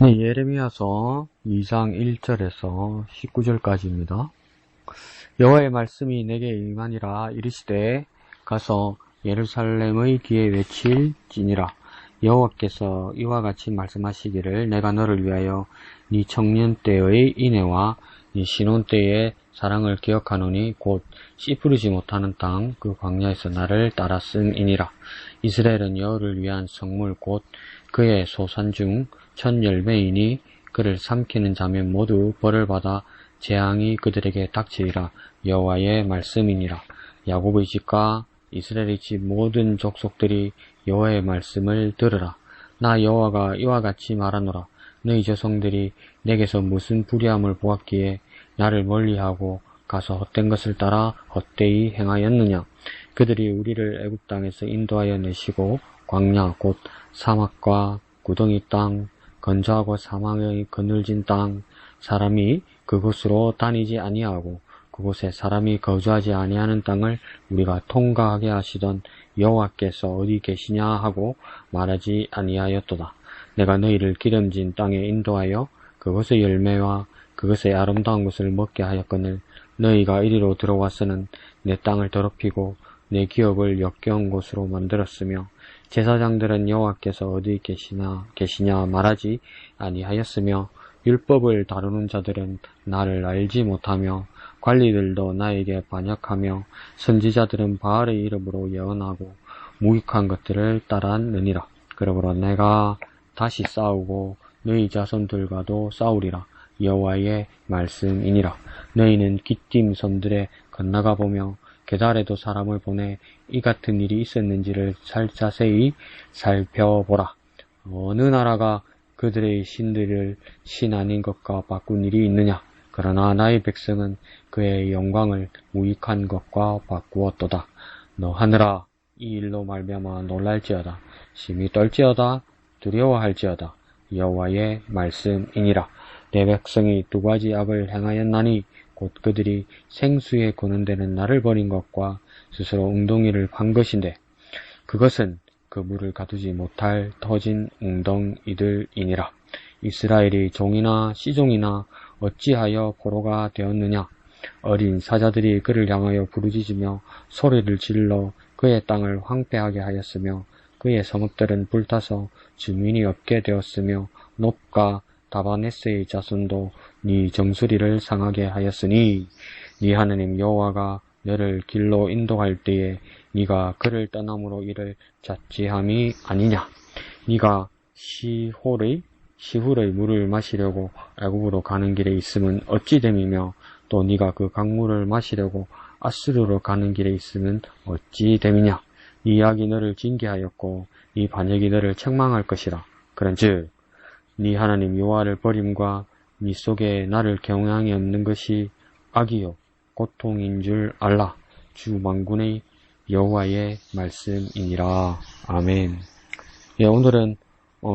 네, 예레미야서 2장 1절에서 19절까지입니다. 여호와의 말씀이 내게 임하니라. 이르시되 가서 예루살렘의 귀에 외칠지니라. 여호와께서 이와 같이 말씀하시기를 내가 너를 위하여 네 청년 때의 인애와 네 신혼 때의 사랑을 기억하노니 곧 씨 뿌리지 못하는 땅 그 광야에서 나를 따랐음이니라. 이스라엘은 여호와를 위한 성물 곧 그의 소산 중 첫 열매이니 그를 삼키는 자면 모두 벌을 받아 재앙이 그들에게 닥치리라. 여호와의 말씀이니라. 야곱의 집과 이스라엘의 집 모든 족속들이 여호와의 말씀을 들으라. 나 여호와가 이와 같이 말하노라. 너희 조상들이 내게서 무슨 불의함을 보았기에 나를 멀리하고 가서 헛된 것을 따라 헛되이 행하였느냐. 그들이 우리를 애굽 땅에서 인도하여 내시고 광야 곧 사막과 구덩이 땅 건조하고 사망의 그늘진 땅 사람이 그곳으로 다니지 아니하고 그곳에 사람이 거주하지 아니하는 땅을 우리가 통과하게 하시던 여호와께서 어디 계시냐 하고 말하지 아니하였도다. 내가 너희를 기름진 땅에 인도하여 그곳의 열매와 그것의 아름다운 것을 먹게 하였거늘 너희가 이리로 들어와서는 내 땅을 더럽히고 내 기업을 역겨운 곳으로 만들었으며 제사장들은 여호와께서 어디 계시냐 말하지 아니하였으며 율법을 다루는 자들은 나를 알지 못하며 관리들도 나에게 반역하며 선지자들은 바알의 이름으로 예언하고 무익한 것들을 따랐느니라. 그러므로 내가 다시 싸우고 너희 자손들과도 싸우리라. 여호와의 말씀이니라. 너희는 기띔 섬들에 건너가 보며 게달에도 사람을 보내 이 같은 일이 있었는지를 자세히 살펴보라. 어느 나라가 그들의 신들을 신 아닌 것과 바꾼 일이 있느냐. 그러나 나의 백성은 그의 영광을 무익한 것과 바꾸었도다. 너 하늘아, 이 일로 말미암아 놀랄지어다. 심히 떨지어다. 두려워할지어다. 여호와의 말씀이니라. 내 백성이 두 가지 악을 행하였나니 곧 그들이 생수에 고는 데는 나를 버린 것과 스스로 웅덩이를 판 것인데 그것은 그 물을 가두지 못할 터진 웅덩이들이니라. 이스라엘이 종이나 씨종이나 어찌하여 포로가 되었느냐. 어린 사자들이 그를 향하여 부르짖으며 소리를 질러 그의 땅을 황폐하게 하였으며 그의 성읍들은 불타서 주민이 없게 되었으며 놋과 다바네스의 자손도 네 정수리를 상하게 하였으니 네 하느님 여호와가 너를 길로 인도할 때에 네가 그를 떠남으로 이를 자취함이 아니냐. 네가 시훌의 물을 마시려고 애굽으로 가는 길에 있으면 어찌 됨이며 또 네가 그 강물을 마시려고 아수르로 가는 길에 있으면 어찌 됨이냐. 네 악이 너를 징계하였고 네 반역이 너를 책망할 것이라. 그런즉 네 하나님 여호와를 버림과 네 속에 나를 경외함이 없는 것이 악이요 고통인 줄 알라. 주 만군의 여호와의 말씀이니라. 아멘. 예, 오늘은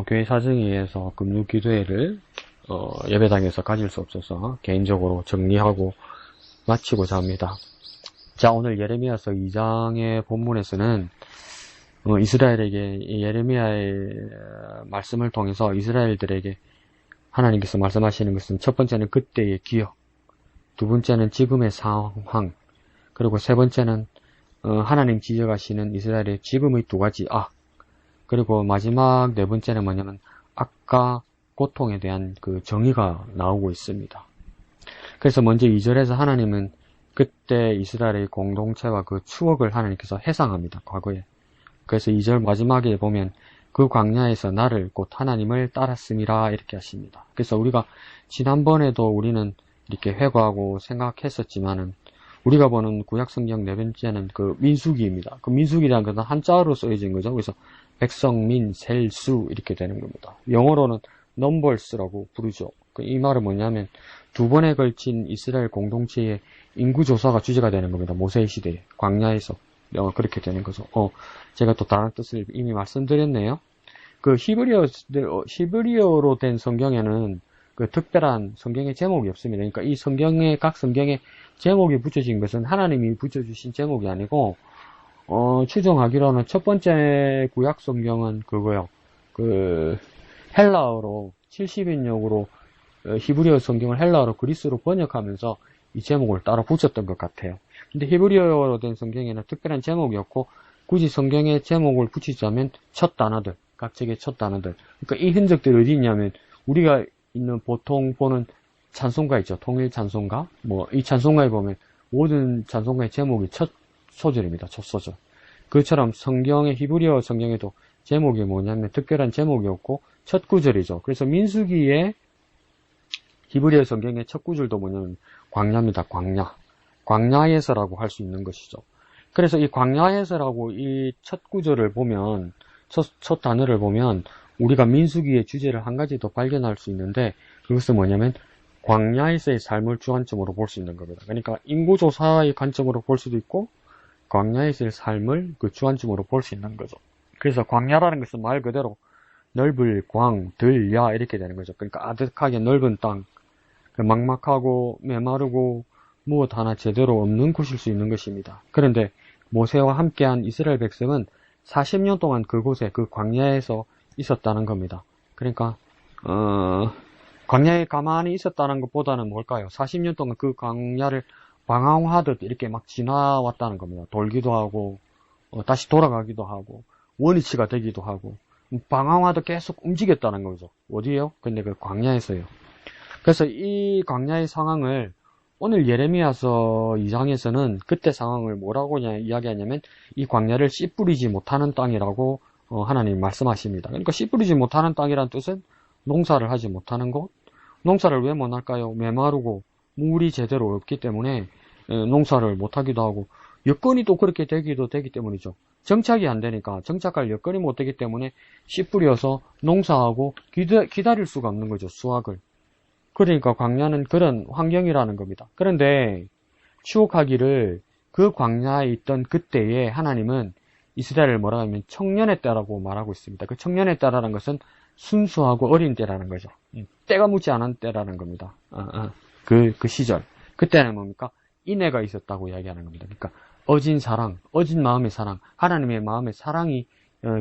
교회 사정에 의해서 금요기도회를 예배당에서 가질 수 없어서 개인적으로 정리하고 마치고자 합니다. 자, 오늘 예레미야서 2장의 본문에서는 이스라엘에게 예레미야의 말씀을 통해서 이스라엘들에게 하나님께서 말씀하시는 것은 첫 번째는 그때의 기억, 두 번째는 지금의 상황, 그리고 세 번째는 하나님 지적하시는 이스라엘의 지금의 두 가지 악, 그리고 마지막 네 번째는 뭐냐면 악과 고통에 대한 그 정의가 나오고 있습니다. 그래서 먼저 2절에서 하나님은 그때 이스라엘의 공동체와 그 추억을 하나님께서 해상합니다. 과거에. 그래서 2절 마지막에 보면 그 광야에서 나를 곧 하나님을 따랐음이라 이렇게 하십니다. 그래서 우리가 지난번에도 우리는 이렇게 회고하고 생각했었지만은 우리가 보는 구약성경 네 번째는 그 민수기입니다. 그 민수기라는 것은 한자어로 쓰여진 거죠. 그래서 백성민, 셀수 이렇게 되는 겁니다. 영어로는 넘버스라고 부르죠. 이 말은 뭐냐면 두 번에 걸친 이스라엘 공동체의 인구조사가 주제가 되는 겁니다. 모세의 시대에 광야에서 그렇게 되는 거죠. 제가 또 다른 뜻을 이미 말씀드렸네요. 그 히브리어로 된 성경에는 그 특별한 성경의 제목이 없습니다. 그러니까 이 성경의 각 성경에 제목이 붙여진 것은 하나님이 붙여주신 제목이 아니고 추정하기로는 첫 번째 구약 성경은 그거요. 헬라어로 70인용으로 히브리어 성경을 헬라어로 그리스로 번역하면서 이 제목을 따로 붙였던 것 같아요. 근데 히브리어로 된 성경에는 특별한 제목이 없고 굳이 성경에 제목을 붙이자면 첫 단어들, 각 책의 첫 단어들. 그러니까 이 흔적들이 어디 있냐면 우리가 있는 보통 보는 찬송가 있죠. 통일 찬송가. 뭐 이 찬송가에 보면 모든 찬송가의 제목이 첫 소절입니다. 첫 소절. 그처럼 성경의 히브리어 성경에도 제목이 뭐냐면 특별한 제목이 없고 첫 구절이죠. 그래서 민수기의 히브리어 성경의 첫 구절도 뭐냐면 광야입니다. 광야. 광야에서라고 할 수 있는 것이죠. 그래서 이 광야에서라고 이 첫 구절을 보면 첫 단어를 보면 우리가 민수기의 주제를 한 가지 더 발견할 수 있는데 그것은 뭐냐면 광야에서의 삶을 주관점으로 볼 수 있는 겁니다. 그러니까 인구조사의 관점으로 볼 수도 있고 광야에서의 삶을 그 주관점으로 볼 수 있는 거죠. 그래서 광야라는 것은 말 그대로 넓을 광, 들야 이렇게 되는 거죠. 그러니까 아득하게 넓은 땅, 막막하고 메마르고 무엇 하나 제대로 없는 곳일 수 있는 것입니다. 그런데 모세와 함께한 이스라엘 백성은 40년 동안 그곳에 그 광야에서 있었다는 겁니다. 그러니까 광야에 가만히 있었다는 것보다는 뭘까요? 40년 동안 그 광야를 방황하듯 이렇게 막 지나왔다는 겁니다. 돌기도 하고 다시 돌아가기도 하고 원위치가 되기도 하고 방황하듯 계속 움직였다는 거죠. 어디에요? 근데 그 광야에서요. 그래서 이 광야의 상황을 오늘 예레미야서 2장에서는 그때 상황을 뭐라고 이야기하냐면 이 광야를 씨 뿌리지 못하는 땅이라고 하나님 말씀하십니다. 그러니까 씨 뿌리지 못하는 땅이란 뜻은 농사를 하지 못하는 곳. 농사를 왜 못할까요? 메마르고 물이 제대로 없기 때문에 농사를 못하기도 하고 여건이 또 그렇게 되기도 되기 때문이죠. 정착이 안 되니까 정착할 여건이 못 되기 때문에 씨 뿌려서 농사하고 기다릴 수가 없는 거죠. 수확을. 그러니까 광야는 그런 환경이라는 겁니다. 그런데 추억하기를 그 광야에 있던 그때에 하나님은 이스라엘을 뭐라 하면 청년의 때라고 말하고 있습니다. 그 청년의 때라는 것은 순수하고 어린 때라는 거죠. 때가 묻지 않은 때라는 겁니다. 그 시절. 그때는 뭡니까? 인애가 있었다고 이야기하는 겁니다. 그러니까 어진 사랑, 어진 마음의 사랑, 하나님의 마음의 사랑이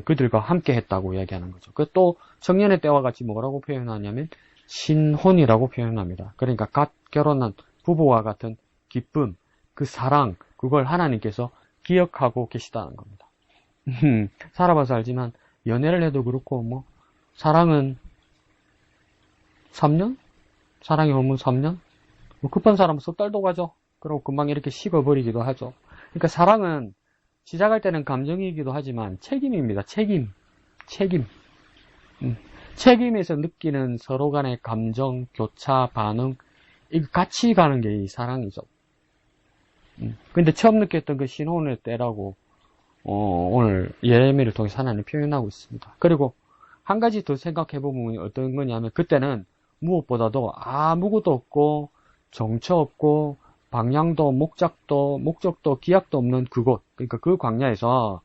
그들과 함께 했다고 이야기하는 거죠. 그 또 청년의 때와 같이 뭐라고 표현하냐면 신혼이라고 표현합니다. 그러니까 갓 결혼한 부부와 같은 기쁨, 그 사랑, 그걸 하나님께서 기억하고 계시다는 겁니다. 살아봐서 알지만 연애를 해도 그렇고 뭐 사랑은 3년? 사랑이 오면 3년? 뭐 급한 사람은 석 달도 가죠. 그리고 금방 이렇게 식어버리기도 하죠. 그러니까 사랑은 시작할 때는 감정이기도 하지만 책임입니다. 책임. 책임에서 느끼는 서로 간의 감정, 교차, 반응, 이거 같이 가는 게 이 사랑이죠. 근데 처음 느꼈던 그 신혼의 때라고, 오늘 예레미야를 통해서 하나님 표현하고 있습니다. 그리고 한 가지 더 생각해보면 어떤 거냐면, 그때는 무엇보다도 아무것도 없고, 정처 없고, 방향도, 목적도, 기약도 없는 그곳, 그러니까 그 광야에서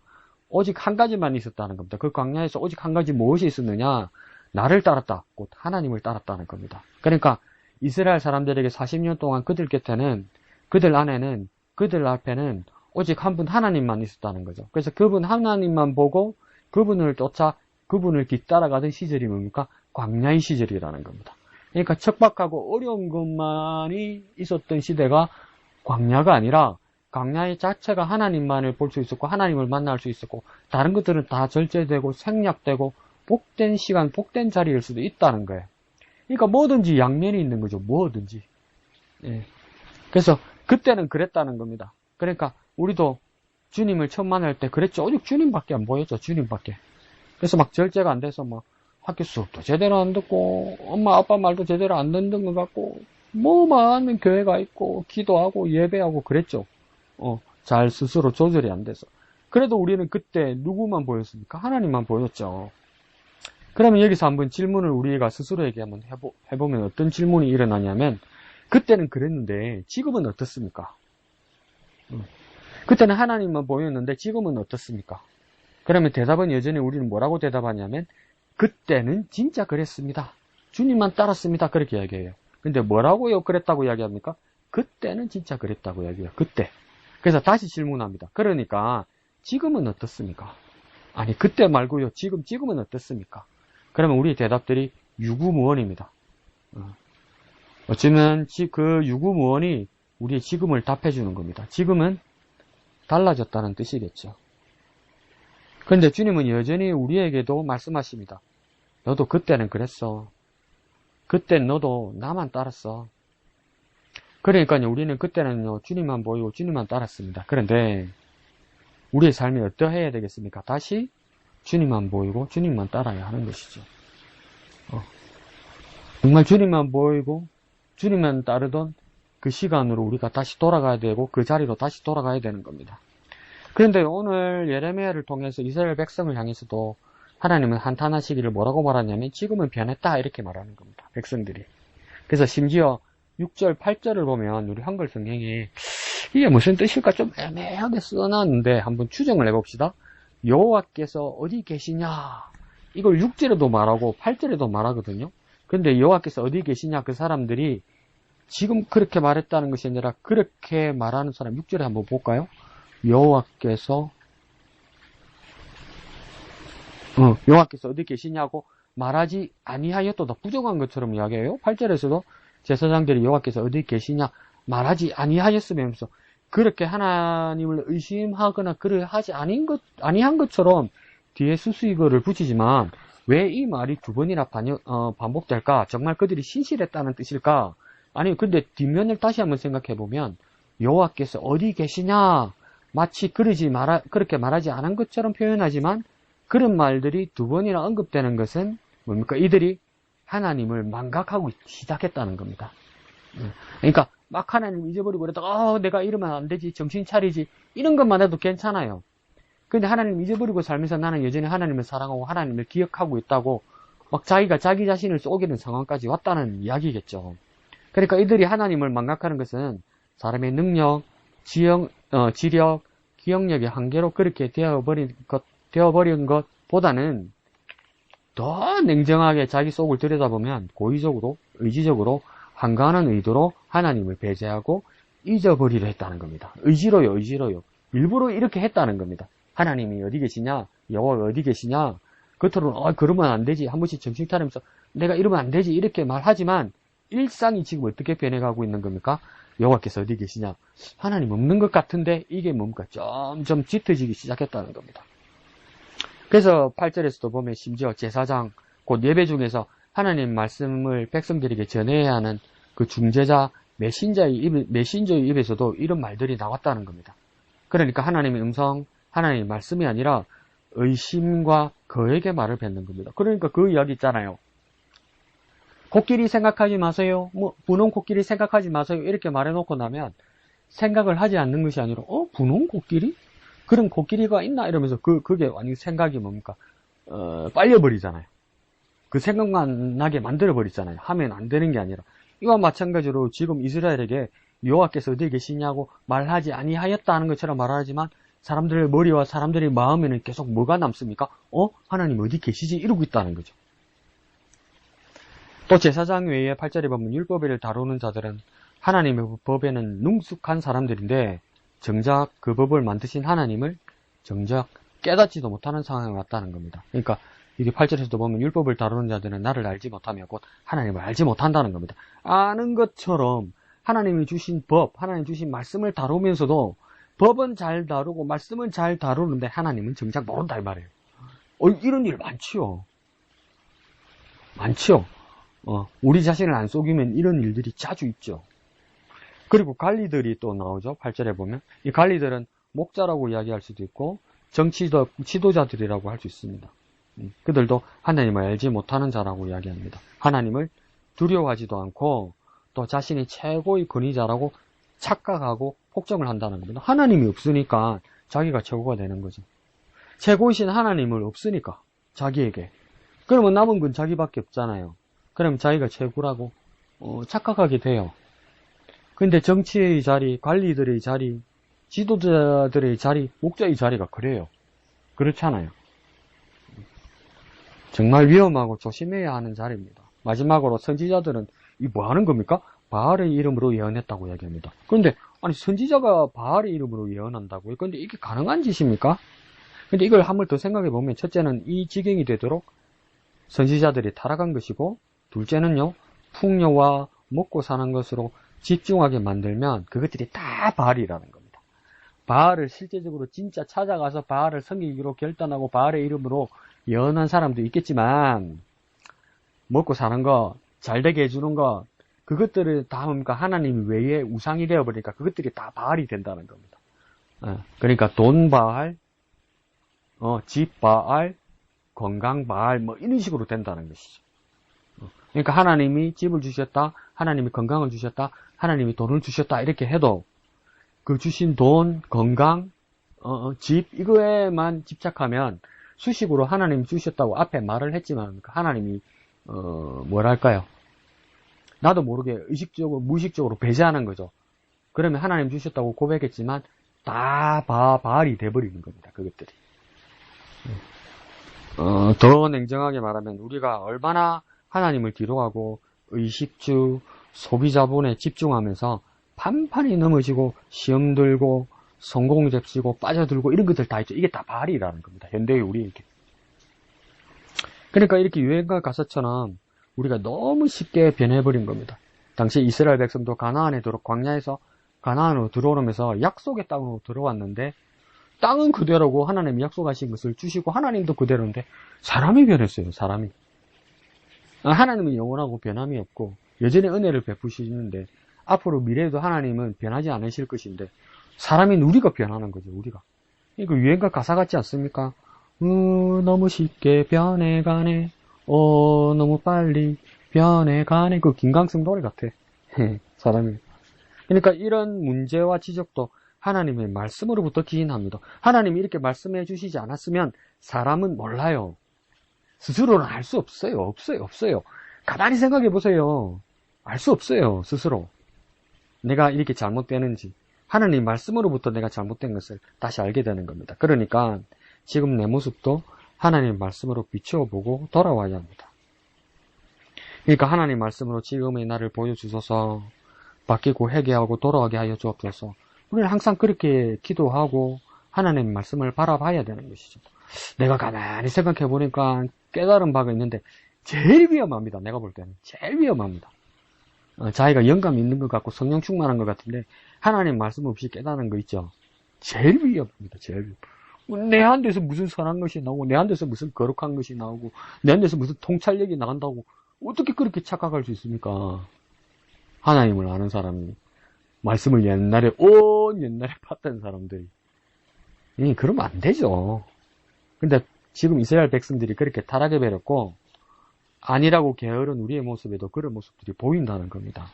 오직 한 가지만 있었다는 겁니다. 그 광야에서 오직 한 가지 무엇이 있었느냐? 나를 따랐다. 곧 하나님을 따랐다는 겁니다. 그러니까 이스라엘 사람들에게 40년 동안 그들 곁에는, 그들 안에는, 그들 앞에는 오직 한 분 하나님만 있었다는 거죠. 그래서 그분 하나님만 보고 그분을 쫓아 그분을 뒤따라가던 시절이 뭡니까? 광야의 시절이라는 겁니다. 그러니까 척박하고 어려운 것만이 있었던 시대가 광야가 아니라 광야의 자체가 하나님만을 볼 수 있었고 하나님을 만날 수 있었고 다른 것들은 다 절제되고 생략되고 복된 시간, 복된 자리일 수도 있다는 거예요. 그러니까 뭐든지 양면이 있는 거죠. 뭐든지. 예. 그래서 그때는 그랬다는 겁니다. 그러니까 우리도 주님을 처음 만날 때 그랬죠. 오직 주님밖에 안 보였죠. 주님밖에. 그래서 막 절제가 안 돼서 막 학교 수업도 제대로 안 듣고 엄마 아빠 말도 제대로 안 듣는 것 같고 뭐 많은 교회가 있고 기도하고 예배하고 그랬죠. 잘 스스로 조절이 안 돼서. 그래도 우리는 그때 누구만 보였습니까? 하나님만 보였죠. 그러면 여기서 한번 질문을 우리가 스스로에게 한번 해보면 어떤 질문이 일어나냐면 그때는 그랬는데 지금은 어떻습니까? 그때는 하나님만 보였는데 지금은 어떻습니까? 그러면 대답은 여전히 우리는 뭐라고 대답하냐면 그때는 진짜 그랬습니다. 주님만 따랐습니다. 그렇게 이야기해요. 근데 뭐라고요? 그랬다고 이야기합니까? 그때는 진짜 그랬다고 이야기해요. 그때. 그래서 다시 질문합니다. 그러니까 지금은 어떻습니까? 아니 그때 말고요. 지금은 어떻습니까? 그러면 우리 대답들이 유구무원입니다. 어쩌면 그 유구무원이 우리의 지금을 답해주는 겁니다. 지금은 달라졌다는 뜻이겠죠. 그런데 주님은 여전히 우리에게도 말씀하십니다. 너도 그때는 그랬어. 그땐 너도 나만 따랐어. 그러니까요, 우리는 그때는요, 주님만 보이고 주님만 따랐습니다. 그런데 우리의 삶이 어떠해야 되겠습니까? 다시 주님만 보이고 주님만 따라야 하는 것이죠. 정말 주님만 보이고 주님만 따르던 그 시간으로 우리가 다시 돌아가야 되고 그 자리로 다시 돌아가야 되는 겁니다. 그런데 오늘 예레미야를 통해서 이스라엘 백성을 향해서도 하나님은 한탄하시기를 뭐라고 말하냐면 지금은 변했다 이렇게 말하는 겁니다. 백성들이. 그래서 심지어 6절, 8절을 보면 우리 한글 성경이 이게 무슨 뜻일까 좀 애매하게 써놨는데 한번 추정을 해봅시다. 여호와께서 어디 계시냐 이걸 6절에도 말하고 8절에도 말하거든요. 근데 여호와께서 어디 계시냐 그 사람들이 지금 그렇게 말했다는 것이 아니라 그렇게 말하는 사람 6절에 한번 볼까요? 여호와께서 어디 계시냐고 말하지 아니하였도다. 부정한 것처럼 이야기해요. 8절에서도 제사장들이 여호와께서 어디 계시냐 말하지 아니하였으면서 그렇게 하나님을 의심하거나 그를 하지 아니한 것처럼 뒤에 수수이거를 붙이지만 왜 이 말이 두 번이나 반복될까? 정말 그들이 신실했다는 뜻일까? 아니 근데 뒷면을 다시 한번 생각해 보면 여호와께서 어디 계시냐 마치 그렇게 말하지 않은 것처럼 표현하지만 그런 말들이 두 번이나 언급되는 것은 뭡니까? 이들이 하나님을 망각하고 시작했다는 겁니다. 그러니까 막 하나님 잊어버리고 그러다가 내가 이러면 안 되지 정신 차리지 이런 것만 해도 괜찮아요. 근데 하나님 잊어버리고 살면서 나는 여전히 하나님을 사랑하고 하나님을 기억하고 있다고 막 자기가 자기 자신을 쏘기는 상황까지 왔다는 이야기겠죠. 그러니까 이들이 하나님을 망각하는 것은 사람의 능력, 지력, 기억력의 한계로 그렇게 되어버린 것보다는 더 냉정하게 자기 속을 들여다보면 고의적으로, 의지적으로, 한가한 의도로 하나님을 배제하고 잊어버리려 했다는 겁니다. 의지로요. 일부러 이렇게 했다는 겁니다. 하나님이 어디 계시냐? 여호와가 어디 계시냐? 겉으로는 그러면 안 되지. 한 번씩 정신 차리면서 내가 이러면 안 되지. 이렇게 말하지만 일상이 지금 어떻게 변해가고 있는 겁니까? 여호와께서 어디 계시냐? 하나님 없는 것 같은데 이게 뭡니까? 점점 짙어지기 시작했다는 겁니다. 그래서 8절에서도 보면 심지어 제사장, 곧 예배 중에서 하나님 말씀을 백성들에게 전해야 하는 그 중재자, 메신저의 입에서도 이런 말들이 나왔다는 겁니다. 그러니까 하나님의 음성, 하나님의 말씀이 아니라 의심과 거액의 말을 뱉는 겁니다. 그러니까 그 이야기 있잖아요. 코끼리 생각하지 마세요. 분홍 코끼리 생각하지 마세요. 이렇게 말해놓고 나면 생각을 하지 않는 것이 아니라 분홍 코끼리? 그런 코끼리가 있나? 이러면서 그게 완전 생각이 뭡니까? 빨려버리잖아요. 그 생각만 나게 만들어버리잖아요. 하면 안 되는 게 아니라. 이와 마찬가지로 지금 이스라엘에게 여호와께서 어디 계시냐고 말하지 아니하였다는 것처럼 말하지만 사람들의 머리와 사람들의 마음에는 계속 뭐가 남습니까? 하나님 어디 계시지? 이러고 있다는 거죠. 또 제사장 외에 8절에 보면 율법을 다루는 자들은 하나님의 법에는 능숙한 사람들인데 정작 그 법을 만드신 하나님을 정작 깨닫지도 못하는 상황에 왔다는 겁니다. 그러니까 이게 8절에서도 보면 율법을 다루는 자들은 나를 알지 못하며 곧 하나님을 알지 못한다는 겁니다. 아는 것처럼 하나님이 주신 법, 하나님 주신 말씀을 다루면서도 법은 잘 다루고 말씀은 잘 다루는데 하나님은 정작 모른다 이 말이에요. 이런 일 많지요. 우리 자신을 안 속이면 이런 일들이 자주 있죠. 그리고 관리들이 또 나오죠. 8절에 보면 이 관리들은 목자라고 이야기할 수도 있고 지도자들이라고 할 수 있습니다. 그들도 하나님을 알지 못하는 자라고 이야기합니다. 하나님을 두려워하지도 않고 또 자신이 최고의 권위자라고 착각하고 폭정을 한다는 겁니다. 하나님이 없으니까 자기가 최고가 되는 거죠. 최고이신 하나님을 없으니까 자기에게. 그러면 남은 건 자기밖에 없잖아요. 그럼 자기가 최고라고 착각하게 돼요. 근데 정치의 자리, 관리들의 자리, 지도자들의 자리, 목자의 자리가 그래요. 그렇잖아요. 정말 위험하고 조심해야 하는 자리입니다. 마지막으로 선지자들은 이 뭐 하는 겁니까? 바알의 이름으로 예언했다고 이야기합니다. 그런데 아니 선지자가 바알의 이름으로 예언한다고요? 근데 이게 가능한 짓입니까? 근데 이걸 한 번 더 생각해 보면 첫째는 이 지경이 되도록 선지자들이 타락한 것이고 둘째는요, 풍요와 먹고 사는 것으로 집중하게 만들면 그것들이 다 바알이라는 겁니다. 바알을 실제적으로 진짜 찾아가서 바알을 섬기기로 결단하고 바알의 이름으로 예언한 사람도 있겠지만, 먹고 사는 거, 잘 되게 해주는 거, 그것들을 다 뭡니까? 하나님 외에 우상이 되어버리니까 그것들이 다 바알이 된다는 겁니다. 그러니까 돈 바알, 집 바알, 건강 바알, 뭐 이런 식으로 된다는 것이죠. 그러니까 하나님이 집을 주셨다, 하나님이 건강을 주셨다, 하나님이 돈을 주셨다 이렇게 해도 그 주신 돈, 건강, 집 이거에만 집착하면 수식으로 하나님이 주셨다고 앞에 말을 했지만 하나님이 뭐랄까요? 나도 모르게 의식적으로 무의식적으로 배제하는 거죠. 그러면 하나님 주셨다고 고백했지만 다 바알이 돼버리는 겁니다. 그것들이. 더 냉정하게 말하면 우리가 얼마나 하나님을 뒤로하고 의식주, 소비자본에 집중하면서 판판이 넘어지고 시험 들고 성공 잡시고 빠져들고 이런 것들 다 있죠. 이게 다 바알이라는 겁니다. 현대의 우리에게. 그러니까 이렇게 유행가 가사처럼 우리가 너무 쉽게 변해버린 겁니다. 당시 이스라엘 백성도 광야에서 가나안으로 들어오면서 약속의 땅으로 들어왔는데 땅은 그대로고 하나님이 약속하신 것을 주시고 하나님도 그대로인데 사람이 변했어요. 사람이. 하나님은 영원하고 변함이 없고 여전히 은혜를 베푸시는데 앞으로 미래에도 하나님은 변하지 않으실 것인데 사람인 우리가 변하는 거죠. 우리가. 이거 유행가 가사 같지 않습니까? 너무 쉽게 변해가네. 너무 빨리 변해가네. 그 김광석 노래 같아. 사람이. 그러니까 이런 문제와 지적도 하나님의 말씀으로부터 기인합니다. 하나님이 이렇게 말씀해 주시지 않았으면 사람은 몰라요. 스스로는 알 수 없어요. 없어요. 가만히 생각해 보세요. 알 수 없어요. 스스로. 내가 이렇게 잘못되는지. 하나님 말씀으로부터 내가 잘못된 것을 다시 알게 되는 겁니다. 그러니까 지금 내 모습도 하나님 말씀으로 비추어 보고 돌아와야 합니다. 그러니까 하나님 말씀으로 지금의 나를 보여주소서, 바뀌고 회개하고 돌아가게 하여 주옵소서. 우리는 항상 그렇게 기도하고 하나님 말씀을 바라봐야 되는 것이죠. 내가 가만히 생각해 보니까 깨달은 바가 있는데 제일 위험합니다. 내가 볼 때는 제일 위험합니다. 자기가 영감 있는 것 같고 성령 충만한 것 같은데 하나님 말씀 없이 깨닫는 거 있죠. 제일 위험합니다. 제일 위험. 내 한 데서 무슨 선한 것이 나오고 내 한 데서 무슨 거룩한 것이 나오고 내 한 데서 무슨 통찰력이 나간다고 어떻게 그렇게 착각할 수 있습니까? 하나님을 아는 사람이 말씀을 옛날에 봤던 사람들이 그러면 안 되죠. 근데 지금 이스라엘 백성들이 그렇게 타락해 버렸고 아니라고 게으른 우리의 모습에도 그런 모습들이 보인다는 겁니다.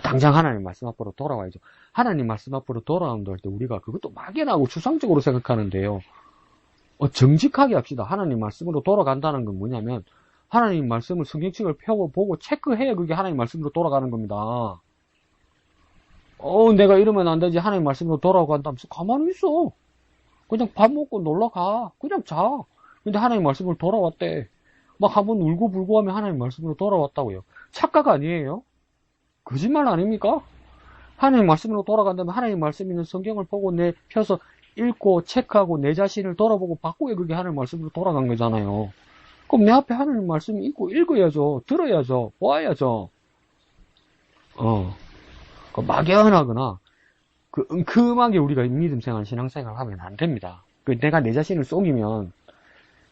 당장 하나님 말씀 앞으로 돌아와야죠. 하나님 말씀 앞으로 돌아온다 할 때 우리가 그것도 막연하고 추상적으로 생각하는데요. 정직하게 합시다. 하나님 말씀으로 돌아간다는 건 뭐냐면 하나님 말씀을 성경책을 펴고 보고 체크해야 그게 하나님 말씀으로 돌아가는 겁니다. 내가 이러면 안 되지. 하나님 말씀으로 돌아간다면서 가만히 있어. 그냥 밥 먹고 놀러 가. 그냥 자. 근데 하나님 말씀으로 돌아왔대. 막 한번 울고불고 하면 하나님 말씀으로 돌아왔다고요. 착각 아니에요? 거짓말 아닙니까? 하나님 말씀으로 돌아간다면 하나님 말씀 있는 성경을 보고 펴서 읽고 체크하고 내 자신을 돌아보고 바꾸야 그게 하나님 말씀으로 돌아간 거잖아요. 그럼 내 앞에 하나님 말씀이 있고 읽어야죠. 들어야죠. 보아야죠. 막연하거나 은큼하게 우리가 믿음생활, 신앙생활 하면 안 됩니다. 내가 내 자신을 속이면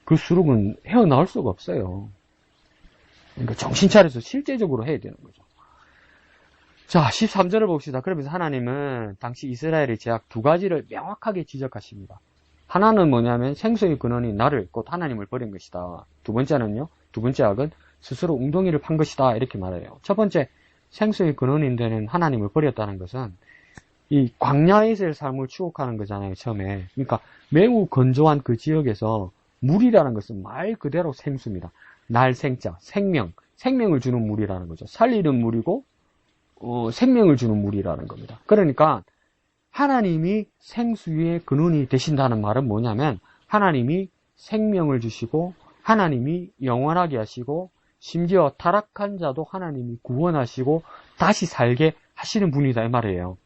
그 수룩은 헤어나올 수가 없어요. 그러니까 정신 차려서 실제적으로 해야 되는 거죠. 자, 13절을 봅시다. 그러면서 하나님은 당시 이스라엘의 죄악 두 가지를 명확하게 지적하십니다. 하나는 뭐냐면 생수의 근원이 나를 곧 하나님을 버린 것이다. 두 번째는요. 두 번째 악은 스스로 웅덩이를 판 것이다. 이렇게 말해요. 첫 번째 생수의 근원인 데는 하나님을 버렸다는 것은 이 광야에서의 삶을 추억하는 거잖아요. 처음에. 그러니까 매우 건조한 그 지역에서 물이라는 것은 말 그대로 생수입니다. 날 생자, 생명을 주는 물이라는 거죠. 살리는 물이고 생명을 주는 물이라는 겁니다. 그러니까 하나님이 생수의 근원이 되신다는 말은 뭐냐면 하나님이 생명을 주시고 하나님이 영원하게 하시고 심지어 타락한 자도 하나님이 구원하시고 다시 살게 하시는 분이다 이 말이에요.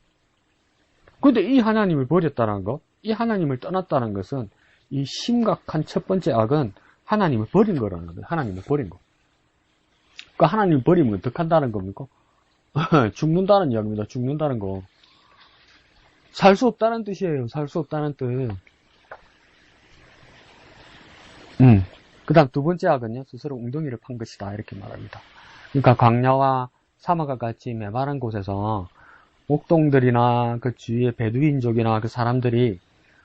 그런데 이 하나님을 버렸다는 것, 이 하나님을 떠났다는 것은 이 심각한 첫 번째 악은 하나님을 버린 거라는 거예요. 하나님을 버린 거. 그 하나님 버리면 어떡한다는 겁니까? 죽는다는 이야기입니다. 죽는다는 거. 살 수 없다는 뜻이에요. 살 수 없다는 뜻. 그 다음 두 번째 악은요, 스스로 웅덩이를 판 것이다. 이렇게 말합니다. 그러니까 광야와 사막과 같이 메마른 곳에서 목동들이나 그 주위의 베두인족이나 그 사람들이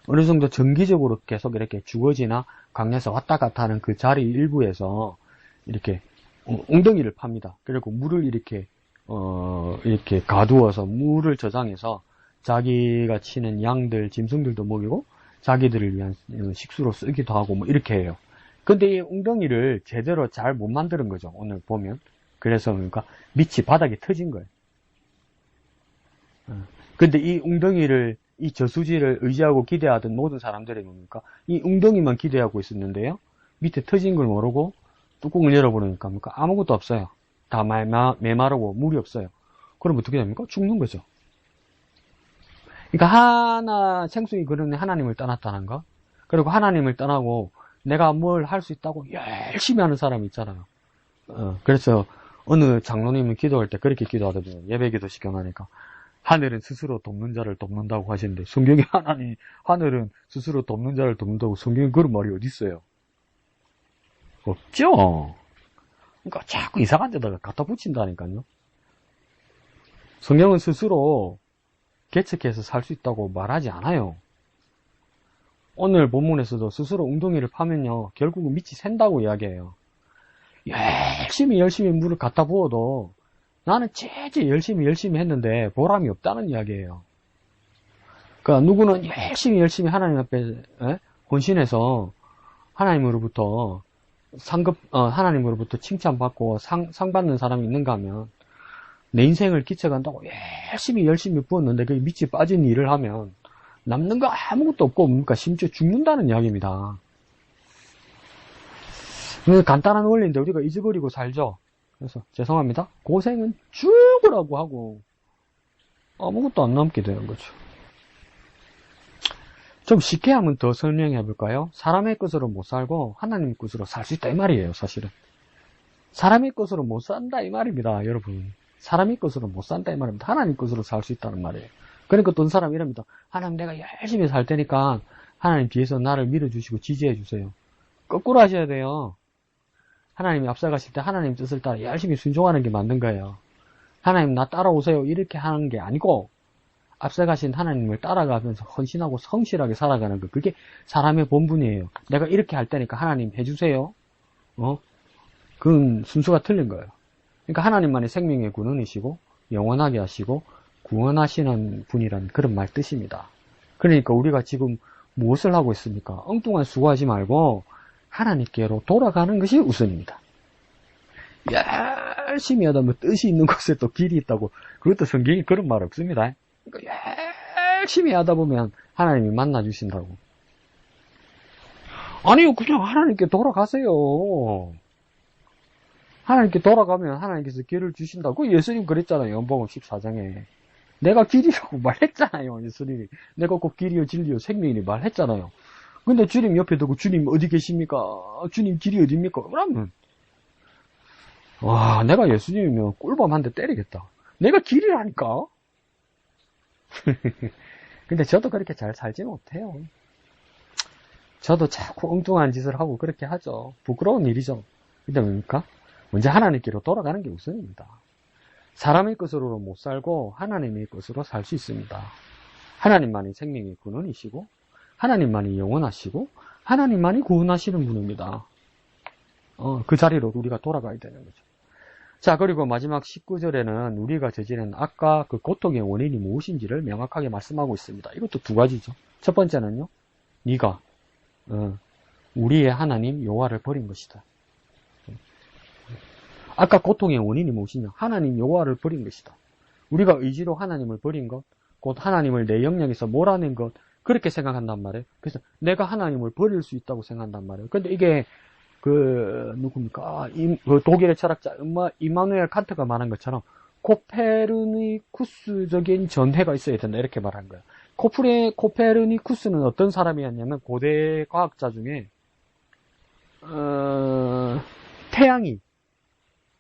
어느 정도 정기적으로 계속 이렇게 주거지나 광야에서 왔다 갔다 하는 그 자리 일부에서 이렇게 웅덩이를 팝니다. 그리고 물을 이렇게 가두어서 물을 저장해서 자기가 치는 양들, 짐승들도 먹이고 자기들을 위한 식수로 쓰기도 하고 뭐 이렇게 해요. 근데 이 웅덩이를 제대로 잘 못 만드는 거죠. 오늘 보면. 그래서 그러니까 밑이 바닥이 터진 거예요. 근데 이 웅덩이를, 이 저수지를 의지하고 기대하던 모든 사람들이 뭡니까? 이 웅덩이만 기대하고 있었는데요. 밑에 터진 걸 모르고 뚜껑을 열어보니까 뭡니까? 아무것도 없어요. 다 메마르고 물이 없어요. 그럼 어떻게 됩니까? 죽는 거죠. 그러니까 생수이 그러네 하나님을 떠났다는 거. 그리고 하나님을 떠나고 내가 뭘 할 수 있다고 열심히 하는 사람이 있잖아요. 그래서 어느 장로님은 기도할 때 그렇게 기도하거든요. 예배 기도 시켜놓으니까. 하늘은 스스로 돕는 자를 돕는다고 하시는데, 성경에 하늘은 스스로 돕는 자를 돕는다고 성경에 그런 말이 어디 있어요? 없죠? 그러니까 자꾸 이상한 데다가 갖다 붙인다니까요. 성경은 스스로 개척해서 살 수 있다고 말하지 않아요. 오늘 본문에서도 스스로 웅덩이를 파면요, 결국은 밑이 샌다고 이야기해요. 열심히 물을 갖다 부어도 나는 제일 열심히 했는데 보람이 없다는 이야기예요. 그러니까 누구는 열심히 하나님 앞에 헌신해서 하나님으로부터 하나님으로부터 칭찬받고 상 받는 사람이 있는가 하면, 내 인생을 기쳐간다고 열심히 부었는데 그 밑이 빠진 일을 하면 남는 거 아무것도 없고 뭡니까? 심지어 죽는다는 이야기입니다. 간단한 원리인데 우리가 잊어버리고 살죠. 그래서 죄송합니다. 고생은 죽으라고 하고 아무것도 안 남게 되는 거죠. 좀 쉽게 한번 더 설명해 볼까요? 사람의 것으로 못 살고 하나님 것으로 살 수 있다 이 말이에요. 사실은 사람의 것으로 못 산다 이 말입니다. 여러분, 사람의 것으로 못 산다 이 말입니다. 하나님 것으로 살 수 있다는 말이에요. 그러니까 어떤 사람이 이럽니다. 하나님, 내가 열심히 살 테니까 하나님 뒤에서 나를 밀어주시고 지지해 주세요. 거꾸로 하셔야 돼요. 하나님이 앞서가실 때 하나님 뜻을 따라 열심히 순종하는 게 맞는 거예요. 하나님 나 따라오세요 이렇게 하는 게 아니고, 앞서가신 하나님을 따라가면서 헌신하고 성실하게 살아가는 거, 그게 사람의 본분이에요. 내가 이렇게 할 테니까 하나님 해주세요. 그건 순서가 틀린 거예요. 그러니까 하나님만이 생명의 근원이시고 영원하게 하시고 구원하시는 분이라는 그런 말 뜻입니다. 그러니까 우리가 지금 무엇을 하고 있습니까? 엉뚱한 수고하지 말고 하나님께로 돌아가는 것이 우선입니다. 열심히 하다 뭐 뜻이 있는 곳에 또 길이 있다고, 그것도 성경에 그런 말 없습니다. 그러니까 열심히 하다 보면 하나님이 만나 주신다고. 아니요, 그냥 하나님께 돌아가세요. 하나님께 돌아가면 하나님께서 길을 주신다고 예수님 그랬잖아요. 연복음 14장에. 내가 길이라고 말했잖아요. 예수님이. 내가 꼭 길이요 진리요 생명이니 말했잖아요. 근데 주님 옆에 두고 주님 어디 계십니까? 주님 길이 어디입니까? 그러면 와, 내가 예수님이면 꿀밤 한 대 때리겠다. 내가 길이라니까. 근데 저도 그렇게 잘 살지 못해요. 저도 자꾸 엉뚱한 짓을 하고 그렇게 하죠. 부끄러운 일이죠. 근데 뭡니까? 먼저 하나님께로 돌아가는 게 우선입니다. 사람의 것으로 못 살고 하나님의 것으로 살 수 있습니다. 하나님만이 생명의 근원이시고 하나님만이 영원하시고 하나님만이 구원하시는 분입니다. 그 자리로 우리가 돌아가야 되는 거죠. 자, 그리고 마지막 19절에는 우리가 저지른 악과 그 고통의 원인이 무엇인지를 명확하게 말씀하고 있습니다. 이것도 두 가지죠. 첫 번째는요, 네가 우리의 하나님 여호와를 버린 것이다. 아까 고통의 원인이 무엇이냐? 하나님 여호와를 버린 것이다. 우리가 의지로 하나님을 버린 것, 곧 하나님을 내 영역에서 몰아낸 것, 그렇게 생각한단 말이에요. 그래서 내가 하나님을 버릴 수 있다고 생각한단 말이에요. 근데 이게 누굽니까? 그 독일의 철학자 이마누엘 칸트가 말한 것처럼 코페르니쿠스적인 전해가 있어야 된다, 이렇게 말한 거예요. 코페르니쿠스는 어떤 사람이었냐면 고대 과학자 중에 태양이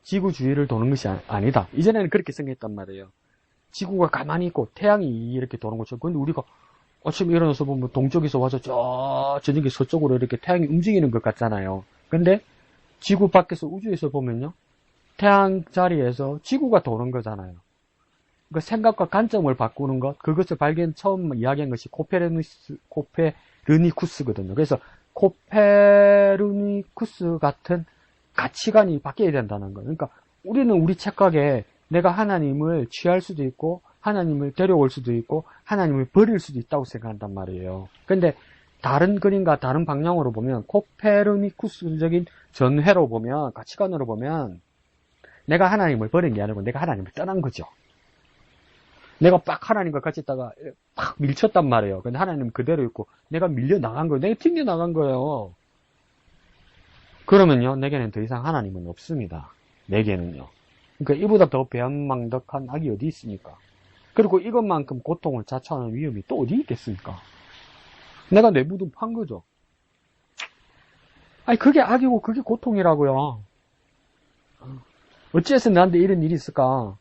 지구 주위를 도는 것이 아니다. 이전에는 그렇게 생각했단 말이에요. 지구가 가만히 있고 태양이 이렇게 도는 것처럼. 근데 우리가 아침에 일어나서 보면 동쪽에서 와서 저녁에 서쪽으로 이렇게 태양이 움직이는 것 같잖아요. 근데 지구 밖에서 우주에서 보면요, 태양 자리에서 지구가 도는 거잖아요. 그 생각과 관점을 바꾸는 것, 그것을 처음 이야기한 것이 코페르니쿠스거든요. 그래서 코페르니쿠스 같은 가치관이 바뀌어야 된다는 거예요. 그러니까 우리는 우리 착각에 내가 하나님을 취할 수도 있고 하나님을 데려올 수도 있고 하나님을 버릴 수도 있다고 생각한단 말이에요. 근데 다른 그림과 다른 방향으로 보면, 코페르니쿠스적인 전회로 보면, 가치관으로 보면 내가 하나님을 버린 게 아니고 내가 하나님을 떠난 거죠. 내가 빡 하나님과 같이 있다가 팍 밀쳤단 말이에요. 근데 하나님은 그대로 있고 내가 밀려나간 거예요. 내가 튕겨나간 거예요. 그러면요, 내게는 더 이상 하나님은 없습니다. 내게는요. 그러니까 이보다 더 배은망덕한 악이 어디 있습니까? 그리고 이것만큼 고통을 자초하는 위험이 또 어디 있겠습니까? 내가 내부dum한 거죠. 아니, 그게 악이고 그게 고통이라고요. 어찌해서 나한테 이런 일이 있을까?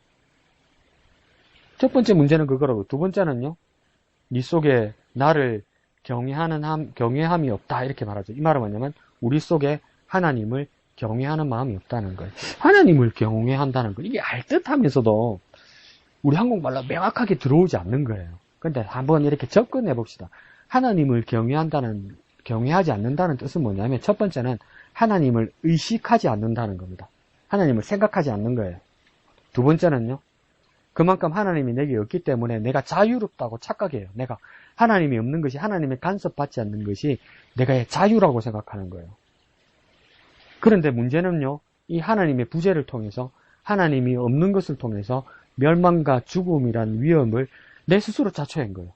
첫 번째 문제는 그거라고. 두 번째는요, 네 속에 나를 경외함이 없다, 이렇게 말하죠. 이 말은 뭐냐면 우리 속에 하나님을 경외하는 마음이 없다는 거예요. 하나님을 경외한다는 거, 이게 알듯하면서도 우리 한국말로 명확하게 들어오지 않는 거예요. 근데 한번 이렇게 접근해 봅시다. 하나님을 경외하지 않는다는 뜻은 뭐냐면, 첫 번째는 하나님을 의식하지 않는다는 겁니다. 하나님을 생각하지 않는 거예요. 두 번째는요, 그만큼 하나님이 내게 없기 때문에 내가 자유롭다고 착각해요. 내가 하나님이 없는 것이, 하나님의 간섭받지 않는 것이 내가의 자유라고 생각하는 거예요. 그런데 문제는요, 이 하나님의 부재를 통해서, 하나님이 없는 것을 통해서 멸망과 죽음이란 위험을 내 스스로 자초한 거예요.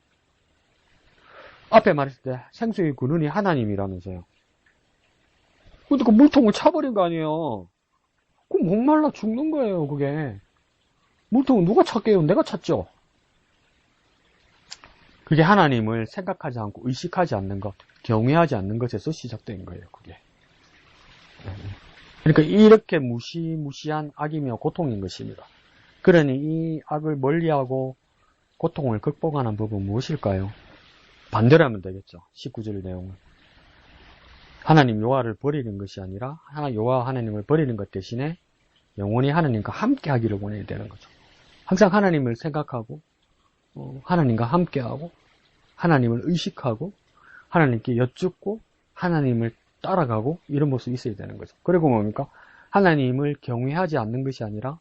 앞에 말했을 때 생수의 근원이 하나님이라면서요. 근데 그 물통을 차버린 거 아니에요. 그럼 목말라 죽는 거예요, 그게. 물통은 누가 찾게요? 내가 찾죠. 그게 하나님을 생각하지 않고 의식하지 않는 것, 경외하지 않는 것에서 시작된 거예요, 그게. 그러니까 이렇게 무시무시한 악이며 고통인 것입니다. 그러니 이 악을 멀리하고 고통을 극복하는 법은 무엇일까요? 반대로 하면 되겠죠. 19절 내용은. 하나님 여호와를 버리는 것이 아니라 여호와 하나님을 버리는 것 대신에 영원히 하나님과 함께 하기를 원해야 되는 거죠. 항상 하나님을 생각하고 하나님과 함께하고 하나님을 의식하고 하나님께 여쭙고 하나님을 따라가고 이런 모습이 있어야 되는 거죠. 그리고 뭡니까? 하나님을 경외하지 않는 것이 아니라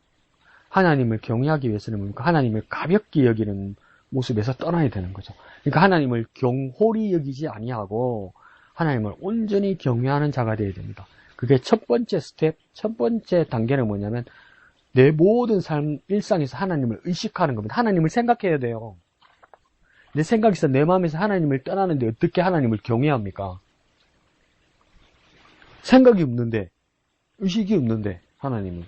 하나님을 경외하기 위해서는 뭡니까? 하나님을 가볍게 여기는 모습에서 떠나야 되는 거죠. 그러니까 하나님을 경홀히 여기지 아니하고 하나님을 온전히 경외하는 자가 되어야 됩니다. 그게 첫 번째 스텝, 첫 번째 단계는 뭐냐면 내 모든 삶, 일상에서 하나님을 의식하는 겁니다. 하나님을 생각해야 돼요. 내 생각에서 내 마음에서 하나님을 떠나는데 어떻게 하나님을 경외합니까? 생각이 없는데, 의식이 없는데 하나님은.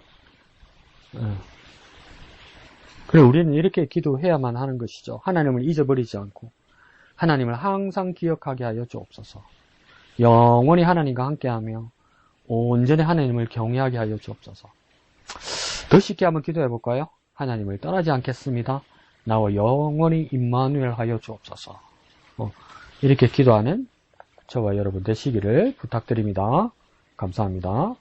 그래, 우리는 이렇게 기도해야만 하는 것이죠. 하나님을 잊어버리지 않고 하나님을 항상 기억하게 하여 주옵소서. 영원히 하나님과 함께하며 온전히 하나님을 경외하게 하여 주옵소서. 더 쉽게 한번 기도해 볼까요? 하나님을 떠나지 않겠습니다. 나와 영원히 임마누엘 하여 주옵소서. 이렇게 기도하는 저와 여러분 되시기를 부탁드립니다. 감사합니다.